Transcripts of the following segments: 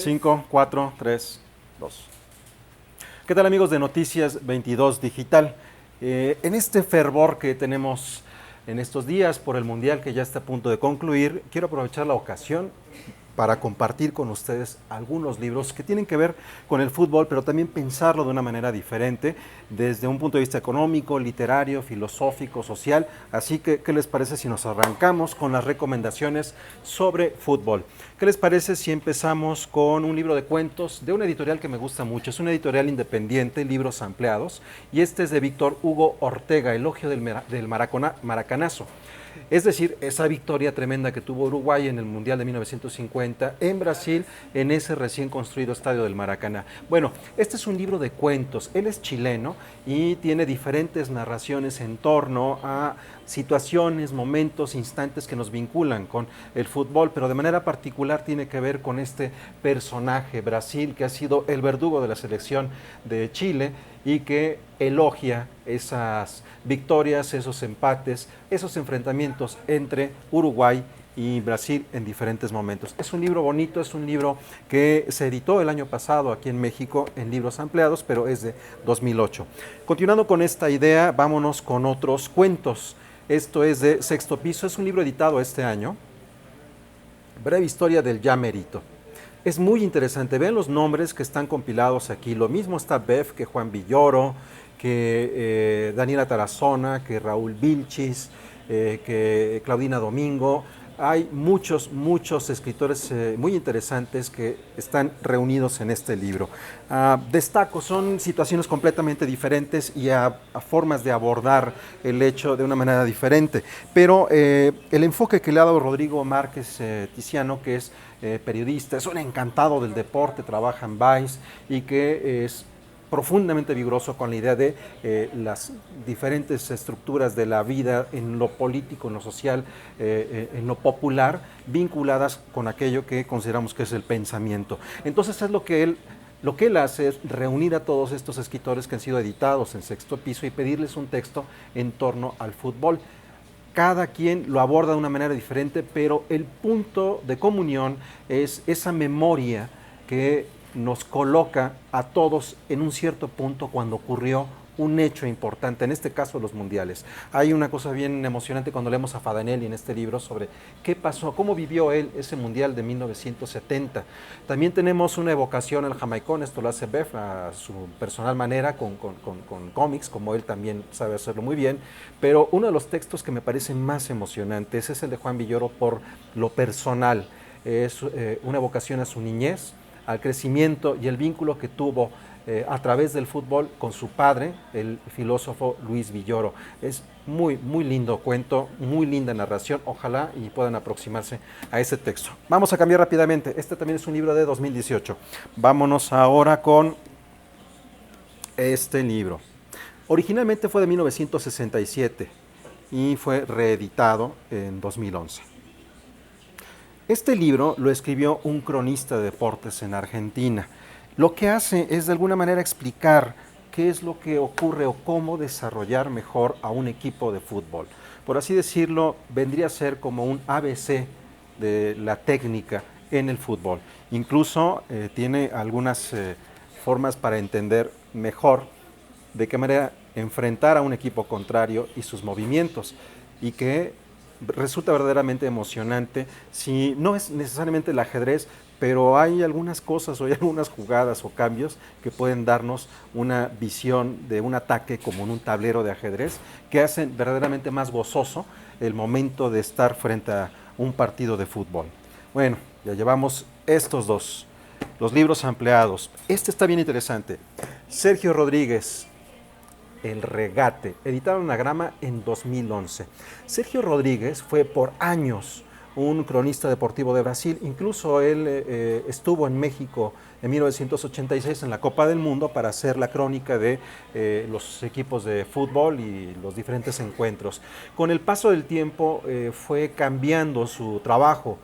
5, 4, 3, 2. ¿Qué tal, amigos de Noticias 22 Digital? En este fervor que tenemos en estos días por el Mundial que ya está a punto de concluir, quiero aprovechar la ocasión para compartir con ustedes algunos libros que tienen que ver con el fútbol, pero también pensarlo de una manera diferente, desde un punto de vista económico, literario, filosófico, social. Así que, ¿qué les parece si nos arrancamos con las recomendaciones sobre fútbol? ¿Qué les parece si empezamos con un libro de cuentos de una editorial que me gusta mucho? Es una editorial independiente, Libros Ampliados, y este es de Víctor Hugo Ortega, Elogio del Maracanazo. Es decir, esa victoria tremenda que tuvo Uruguay en el Mundial de 1950 en Brasil, en ese recién construido estadio del Maracaná. Bueno, este es un libro de cuentos. Él es chileno y tiene diferentes narraciones en torno a situaciones, momentos, instantes que nos vinculan con el fútbol, pero de manera particular tiene que ver con este personaje, Brasil, que ha sido el verdugo de la selección de Chile y que elogia esas victorias, esos empates, esos enfrentamientos entre Uruguay y Brasil en diferentes momentos. Es un libro bonito, es un libro que se editó el año pasado aquí en México en Libros Ampliados, pero es de 2008. Continuando con esta idea, vámonos con otros cuentos. Esto es de Sexto Piso, es un libro editado este año. Breve historia del ya merito. Es muy interesante, vean los nombres que están compilados aquí. Lo mismo está Bev, que Juan Villoro, que Daniela Tarazona, que Raúl Vilchis, que Claudina Domingo. Hay muchos escritores muy interesantes que están reunidos en este libro. Destaco, son situaciones completamente diferentes y a formas de abordar el hecho de una manera diferente. Pero el enfoque que le ha dado Rodrigo Márquez Tiziano, que es periodista, es un encantado del deporte, trabaja en Vice y que es profundamente vigoroso con la idea de las diferentes estructuras de la vida en lo político, en lo social, en lo popular, vinculadas con aquello que consideramos que es el pensamiento. Entonces es lo que él hace es reunir a todos estos escritores que han sido editados en Sexto Piso y pedirles un texto en torno al fútbol. Cada quien lo aborda de una manera diferente, pero el punto de comunión es esa memoria que nos coloca a todos en un cierto punto cuando ocurrió un hecho importante, en este caso los mundiales. Hay una cosa bien emocionante cuando leemos a Fadanelli en este libro sobre qué pasó, cómo vivió él ese mundial de 1970. También tenemos una evocación al jamaicón, esto lo hace Beff a su personal manera, con cómics, como él también sabe hacerlo muy bien, pero uno de los textos que me parecen más emocionantes es el de Juan Villoro por lo personal. Es una evocación a su niñez, al crecimiento y el vínculo que tuvo a través del fútbol con su padre, el filósofo Luis Villoro. Es muy lindo cuento, muy linda narración, ojalá y puedan aproximarse a ese texto. Vamos a cambiar rápidamente, este también es un libro de 2018. Vámonos ahora con este libro. Originalmente fue de 1967 y fue reeditado en 2011. Este libro lo escribió un cronista de deportes en Argentina. Lo que hace es de alguna manera explicar qué es lo que ocurre o cómo desarrollar mejor a un equipo de fútbol. Por así decirlo, vendría a ser como un ABC de la técnica en el fútbol. Incluso tiene algunas formas para entender mejor de qué manera enfrentar a un equipo contrario y sus movimientos, y que resulta verdaderamente emocionante. Si no es necesariamente el ajedrez, pero hay algunas cosas o hay algunas jugadas o cambios que pueden darnos una visión de un ataque como en un tablero de ajedrez, que hacen verdaderamente más gozoso el momento de estar frente a un partido de fútbol. Bueno, ya llevamos estos dos, los libros ampliados. Este está bien interesante. Sergio Rodríguez, El Regate, editado en Anagrama en 2011. Sergio Rodríguez fue por años un cronista deportivo de Brasil, incluso él estuvo en México en 1986 en la Copa del Mundo para hacer la crónica de los equipos de fútbol y los diferentes encuentros. Con el paso del tiempo fue cambiando su trabajo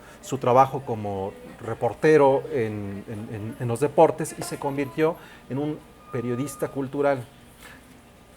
como reportero en los deportes y se convirtió en un periodista cultural.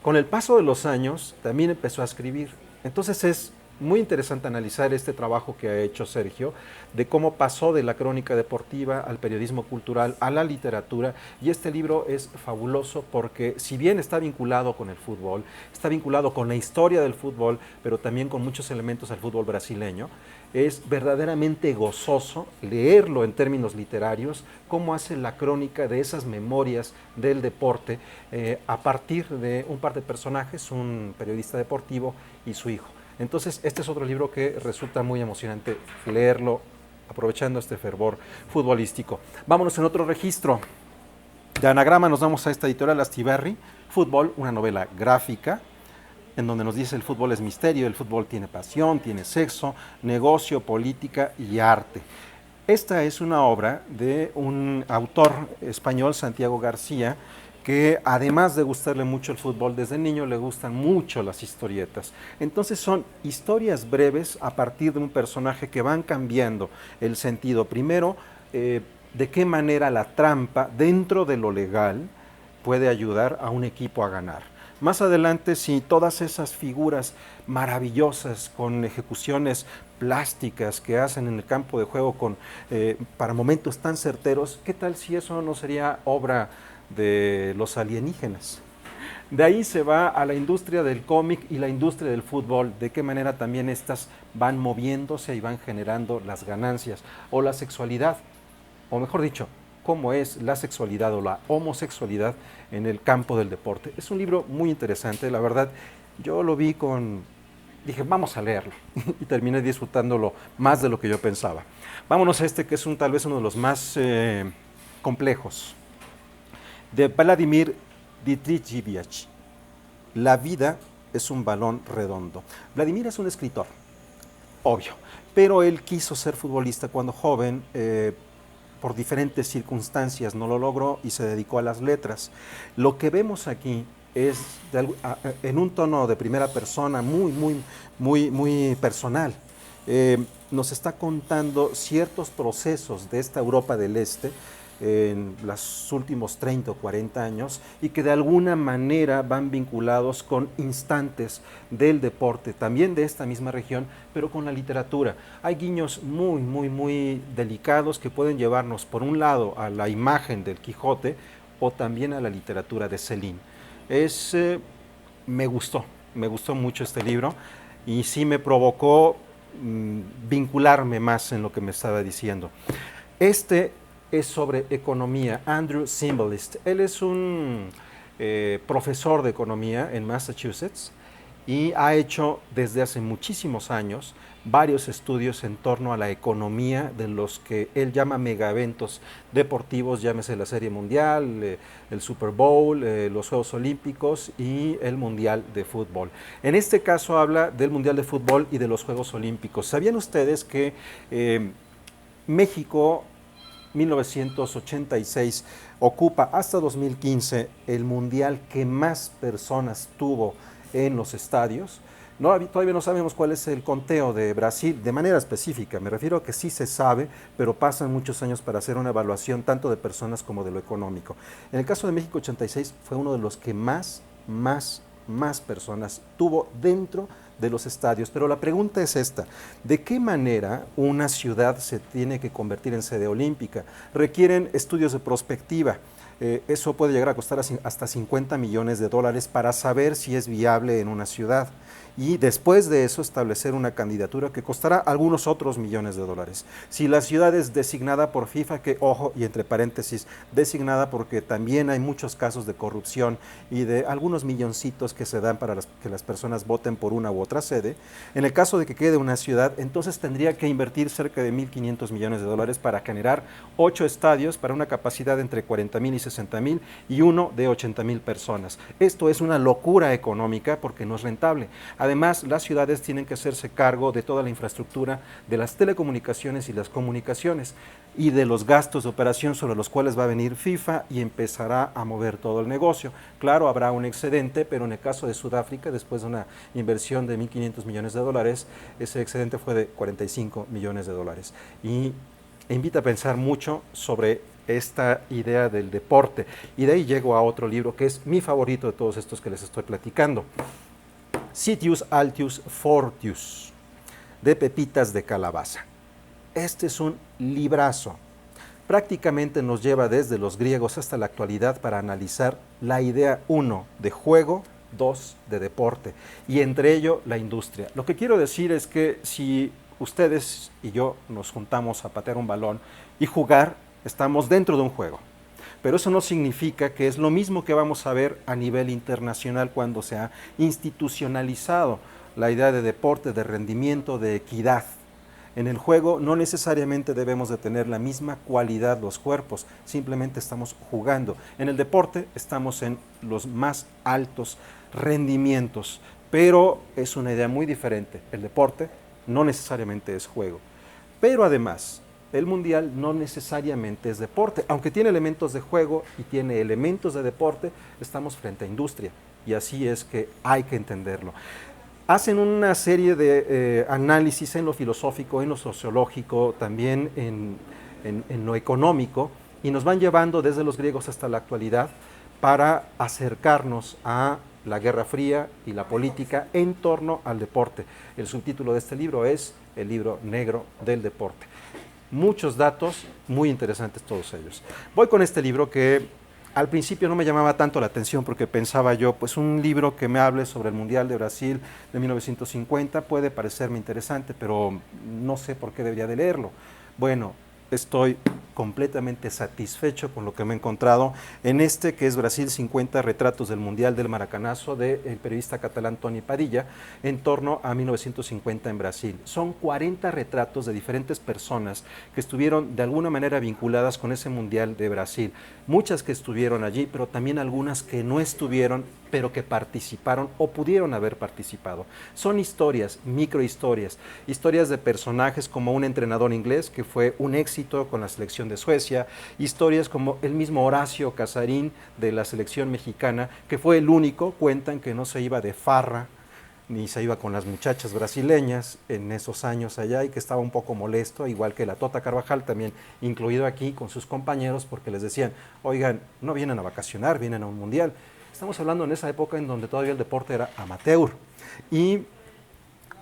Con el paso de los años también empezó a escribir. Entonces es muy interesante analizar este trabajo que ha hecho Sergio, de cómo pasó de la crónica deportiva al periodismo cultural, a la literatura, y este libro es fabuloso porque si bien está vinculado con el fútbol, está vinculado con la historia del fútbol, pero también con muchos elementos del fútbol brasileño, es verdaderamente gozoso leerlo en términos literarios, cómo hace la crónica de esas memorias del deporte a partir de un par de personajes, un periodista deportivo y su hijo. Entonces, este es otro libro que resulta muy emocionante leerlo, aprovechando este fervor futbolístico. Vámonos en otro registro. De anagrama nos vamos a esta editorial Astiberri, Fútbol, una novela gráfica, en donde nos dice el fútbol es misterio, el fútbol tiene pasión, tiene sexo, negocio, política y arte. Esta es una obra de un autor español, Santiago García, que además de gustarle mucho el fútbol desde niño, le gustan mucho las historietas. Entonces son historias breves a partir de un personaje que van cambiando el sentido. Primero, de qué manera la trampa dentro de lo legal puede ayudar a un equipo a ganar. Más adelante, si todas esas figuras maravillosas con ejecuciones plásticas que hacen en el campo de juego para momentos tan certeros, ¿qué tal si eso no sería obra de los alienígenas? De ahí se va a la industria del cómic y la industria del fútbol, de qué manera también estas van moviéndose y van generando las ganancias, o la sexualidad, o mejor dicho, cómo es la sexualidad o la homosexualidad en el campo del deporte. Es un libro muy interesante, la verdad, yo lo vi dije, vamos a leerlo, y terminé disfrutándolo más de lo que yo pensaba. Vámonos a este que es tal vez uno de los más complejos, de Vladimir Dmitrievich. La vida es un balón redondo. Vladimir es un escritor, obvio, pero él quiso ser futbolista cuando joven, por diferentes circunstancias no lo logró y se dedicó a las letras. Lo que vemos aquí es en un tono de primera persona muy personal. Nos está contando ciertos procesos de esta Europa del Este en los últimos 30 o 40 años y que de alguna manera van vinculados con instantes del deporte, también de esta misma región, pero con la literatura. Hay guiños muy delicados que pueden llevarnos por un lado a la imagen del Quijote o también a la literatura de Céline. Me gustó mucho este libro y sí me provocó vincularme más en lo que me estaba diciendo. Este es sobre economía, Andrew Zimbalist. Él es un profesor de economía en Massachusetts y ha hecho desde hace muchísimos años varios estudios en torno a la economía de los que él llama megaeventos deportivos, llámese la Serie Mundial, el Super Bowl, los Juegos Olímpicos y el Mundial de Fútbol. En este caso habla del Mundial de Fútbol y de los Juegos Olímpicos. ¿Sabían ustedes que México 1986 ocupa hasta 2015 el mundial que más personas tuvo en los estadios? Todavía no sabemos cuál es el conteo de Brasil de manera específica, me refiero a que sí se sabe, pero pasan muchos años para hacer una evaluación tanto de personas como de lo económico. En el caso de México 86 fue uno de los que más personas tuvo dentro de los estadios, pero la pregunta es esta: ¿de qué manera una ciudad se tiene que convertir en sede olímpica? Requieren estudios de prospectiva. Eso puede llegar a costar hasta $50 millones para saber si es viable en una ciudad. Y después de eso establecer una candidatura que costará algunos otros millones de dólares. Si la ciudad es designada por FIFA, que ojo, y entre paréntesis, designada porque también hay muchos casos de corrupción y de algunos milloncitos que se dan para que las personas voten por una u otra sede. En el caso de que quede una ciudad, entonces tendría que invertir cerca de $1.500 millones para generar 8 estadios para una capacidad entre 40,000 y 60,000 y uno de 80,000 personas. Esto es una locura económica porque no es rentable. Además, las ciudades tienen que hacerse cargo de toda la infraestructura de las telecomunicaciones y las comunicaciones y de los gastos de operación sobre los cuales va a venir FIFA y empezará a mover todo el negocio. Claro, habrá un excedente, pero en el caso de Sudáfrica, después de una inversión de $1.500 millones, ese excedente fue de $45 millones. Y invita a pensar mucho sobre esta idea del deporte. Y de ahí llego a otro libro que es mi favorito de todos estos que les estoy platicando. Citius Altius Fortius. de pepitas de calabaza. Este es un librazo. Prácticamente nos lleva desde los griegos hasta la actualidad para analizar la idea 1 de juego, 2 de deporte y entre ello la industria. Lo que quiero decir es que si ustedes y yo nos juntamos a patear un balón y jugar, estamos dentro de un juego. Pero eso no significa que es lo mismo que vamos a ver a nivel internacional cuando se ha institucionalizado la idea de deporte, de rendimiento, de equidad. En el juego no necesariamente debemos de tener la misma cualidad los cuerpos, simplemente estamos jugando. En el deporte estamos en los más altos rendimientos, pero es una idea muy diferente. El deporte no necesariamente es juego. Pero además, el mundial no necesariamente es deporte. Aunque tiene elementos de juego y tiene elementos de deporte, estamos frente a industria. Y así es que hay que entenderlo. Hacen una serie de análisis en lo filosófico, en lo sociológico, también en lo económico, y nos van llevando desde los griegos hasta la actualidad para acercarnos a la Guerra Fría y la política en torno al deporte. El subtítulo de este libro es El libro negro del deporte. Muchos datos, muy interesantes todos ellos. Voy con este libro que al principio no me llamaba tanto la atención porque pensaba yo, pues un libro que me hable sobre el Mundial de Brasil de 1950 puede parecerme interesante, pero no sé por qué debería de leerlo. Bueno, estoy completamente satisfecho con lo que me he encontrado en este que es Brasil 50 retratos del Mundial del Maracanazo del periodista catalán Toni Padilla en torno a 1950 en Brasil. Son 40 retratos de diferentes personas que estuvieron de alguna manera vinculadas con ese Mundial de Brasil. Muchas que estuvieron allí, pero también algunas que no estuvieron, pero que participaron o pudieron haber participado. Son historias, microhistorias, historias de personajes como un entrenador inglés que fue un éxito con la selección de Suecia, historias como el mismo Horacio Casarín de la selección mexicana, que fue el único, cuentan que no se iba de farra, ni se iba con las muchachas brasileñas en esos años allá y que estaba un poco molesto, igual que la Tota Carvajal, también incluido aquí con sus compañeros, porque les decían, oigan, no vienen a vacacionar, vienen a un mundial. Estamos hablando en esa época en donde todavía el deporte era amateur. Y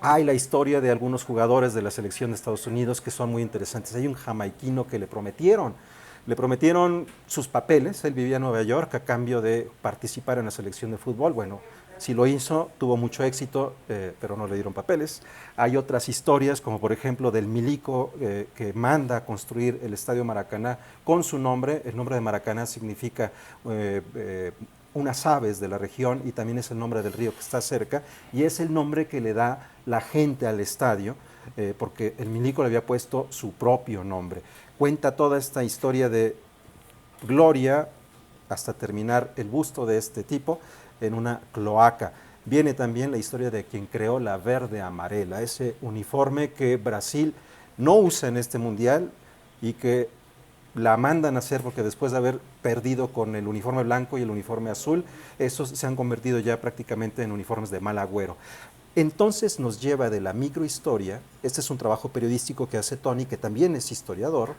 hay la historia de algunos jugadores de la selección de Estados Unidos que son muy interesantes. Hay un jamaiquino que le prometieron sus papeles, él vivía en Nueva York a cambio de participar en la selección de fútbol. Bueno, si lo hizo, tuvo mucho éxito, pero no le dieron papeles. Hay otras historias, como por ejemplo del milico que manda a construir el Estadio Maracaná con su nombre. El nombre de Maracaná significa unas aves de la región y también es el nombre del río que está cerca y es el nombre que le da la gente al estadio porque el milico le había puesto su propio nombre. Cuenta toda esta historia de gloria hasta terminar el busto de este tipo en una cloaca. Viene también la historia de quien creó la verde amarela, ese uniforme que Brasil no usa en este mundial y que la mandan a hacer porque después de haber perdido con el uniforme blanco y el uniforme azul, esos se han convertido ya prácticamente en uniformes de mal agüero. Entonces nos lleva de la microhistoria, este es un trabajo periodístico que hace Toni, que también es historiador,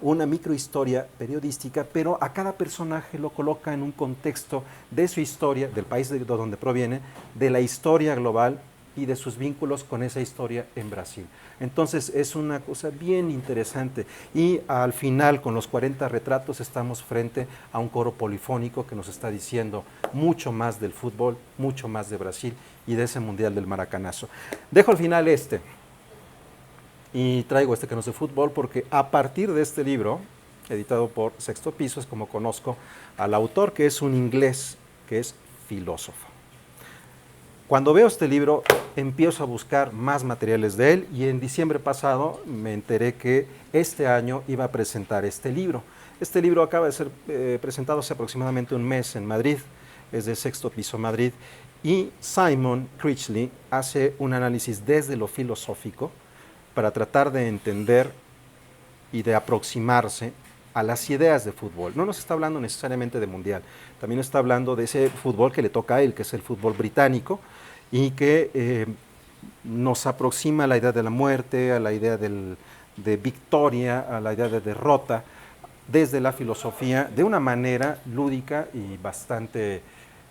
una microhistoria periodística, pero a cada personaje lo coloca en un contexto de su historia, del país de donde proviene, de la historia global y de sus vínculos con esa historia en Brasil. Entonces es una cosa bien interesante y al final con los 40 retratos estamos frente a un coro polifónico que nos está diciendo mucho más del fútbol, mucho más de Brasil y de ese Mundial del Maracanazo. Dejo al final este y traigo este que no es de fútbol porque a partir de este libro, editado por Sexto Piso, es como conozco al autor, que es un inglés, que es filósofo. Cuando veo este libro, empiezo a buscar más materiales de él y en diciembre pasado me enteré que este año iba a presentar este libro. Este libro acaba de ser presentado hace aproximadamente un mes en Madrid, es de Sexto Piso Madrid, y Simon Critchley hace un análisis desde lo filosófico para tratar de entender y de aproximarse a las ideas de fútbol. No nos está hablando necesariamente de mundial, también está hablando de ese fútbol que le toca a él, que es el fútbol británico, y que nos aproxima a la idea de la muerte, a la idea de victoria, a la idea de derrota, desde la filosofía, de una manera lúdica y bastante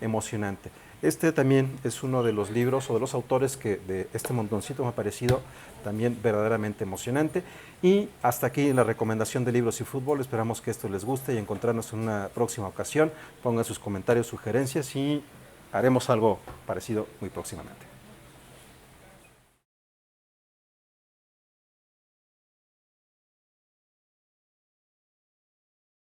emocionante. Este también es uno de los libros o de los autores que de este montoncito me ha parecido también verdaderamente emocionante. Y hasta aquí la recomendación de libros y fútbol. Esperamos que esto les guste y encontrarnos en una próxima ocasión. Pongan sus comentarios, sugerencias y haremos algo parecido muy próximamente.